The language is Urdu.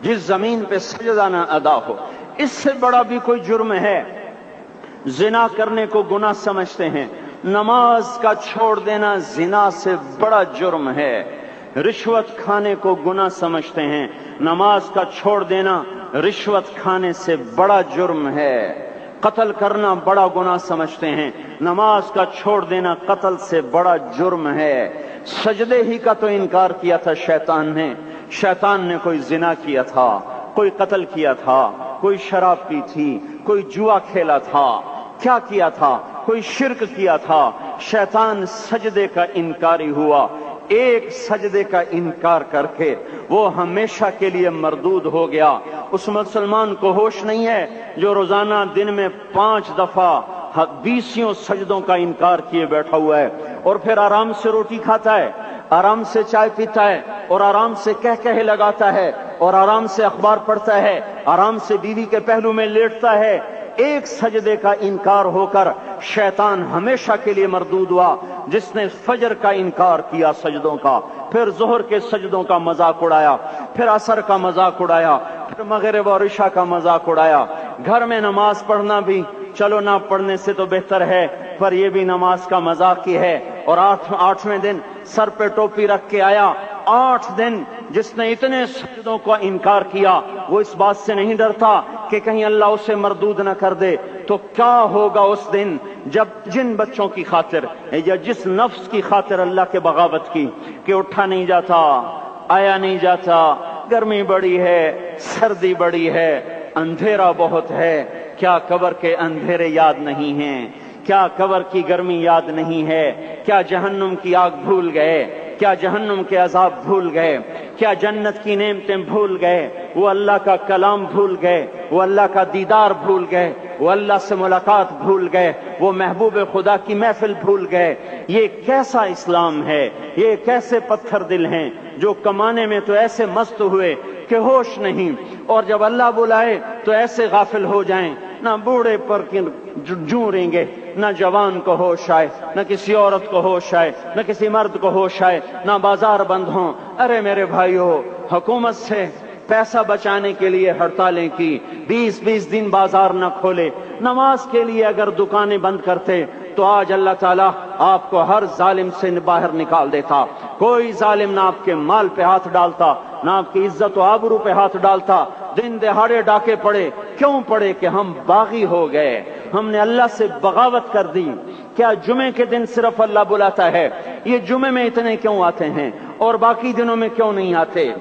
جس زمین پہ سجدہ نہ ادا ہو۔ اس سے بڑا بھی کوئی جرم ہے؟ زنا کرنے کو گناہ سمجھتے ہیں، نماز کا چھوڑ دینا زنا سے بڑا جرم ہے۔ رشوت کھانے کو گناہ سمجھتے ہیں، نماز کا چھوڑ دینا رشوت کھانے سے بڑا جرم ہے۔ قتل کرنا بڑا گناہ سمجھتے ہیں، نماز کا چھوڑ دینا قتل سے بڑا جرم ہے۔ سجدے ہی کا تو انکار کیا تھا شیطان نے کوئی زنا کیا تھا، کوئی قتل کیا تھا، کوئی شراب پی تھی، کوئی جوا کھیلا تھا، کیا کیا تھا؟ کوئی شرک کیا تھا۔ شیطان سجدے کا انکاری ہوا، ایک سجدے کا انکار کر کے وہ ہمیشہ کے لیے مردود ہو گیا۔ اس مسلمان کو ہوش نہیں ہے جو روزانہ دن میں 5 دفعہ 20 سجدوں کا انکار کیے بیٹھا ہوا ہے، اور پھر آرام سے روٹی کھاتا ہے، آرام سے چائے پیتا ہے، اور آرام سے کہے لگاتا ہے، اور آرام سے اخبار پڑھتا ہے، آرام سے بیوی کے پہلو میں لیٹتا ہے۔ ایک سجدے کا انکار ہو کر شیطان ہمیشہ کے لیے مردود ہوا۔ جس نے فجر کا انکار کیا سجدوں کا، پھر ظہر کے سجدوں کا مذاق اڑایا، پھر عصر کا مذاق اڑایا، پھر مغرب اور عشاء کا مذاق اڑایا۔ گھر میں نماز پڑھنا بھی چلو نہ پڑھنے سے تو بہتر ہے، پر یہ بھی نماز کا مذاق ہی ہے۔ اور آٹھویں دن سر پہ ٹوپی رکھ کے آیا۔ 8 دن جس نے اتنے سجدوں کا انکار کیا، وہ اس بات سے نہیں ڈرتا کہ کہیں اللہ اسے مردود نہ کر دے، تو کیا ہوگا اس دن جب جن بچوں کی خاطر یا جس نفس کی خاطر اللہ کے بغاوت کی کہ اٹھا نہیں جاتا، آیا نہیں جاتا، گرمی بڑی ہے، سردی بڑی ہے، اندھیرا بہت ہے، کیا قبر کے اندھیرے یاد نہیں ہیں؟ کیا قبر کی گرمی یاد نہیں ہے؟ کیا جہنم کی آگ بھول گئے؟ کیا جہنم کے عذاب بھول گئے؟ کیا جنت کی نعمتیں بھول گئے؟ وہ اللہ کا کلام بھول گئے؟ وہ اللہ کا دیدار بھول گئے؟ وہ اللہ سے ملاقات بھول گئے؟ وہ محبوب خدا کی محفل بھول گئے؟ یہ کیسا اسلام ہے؟ یہ کیسے پتھر دل ہیں جو کمانے میں تو ایسے مست ہوئے کہ ہوش نہیں، اور جب اللہ بلائے تو ایسے غافل ہو جائیں، نہ بوڑھے پر جوں ریں گے، نہ جوان کو ہوش آئے، نہ کسی عورت کو ہوش آئے، نہ کسی مرد کو ہوش آئے، نہ بازار بند ہوں۔ ارے میرے بھائیو، حکومت سے پیسہ بچانے کے لیے ہڑتالیں کی، 20 دن بازار نہ کھولے، نماز کے لیے اگر دکانیں بند کرتے تو آج اللہ تعالیٰ آپ کو ہر ظالم سے باہر نکال دیتا۔ کوئی ظالم نہ آپ کے مال پہ ہاتھ ڈالتا، نہ آپ کی عزت و آبرو پہ ہاتھ ڈالتا۔ دن دہاڑے ڈاکے پڑے، کیوں پڑے؟ کہ ہم باغی ہو گئے، ہم نے اللہ سے بغاوت کر دی۔ کیا جمعے کے دن صرف اللہ بلاتا ہے؟ یہ جمعے میں اتنے کیوں آتے ہیں اور باقی دنوں میں کیوں نہیں آتے؟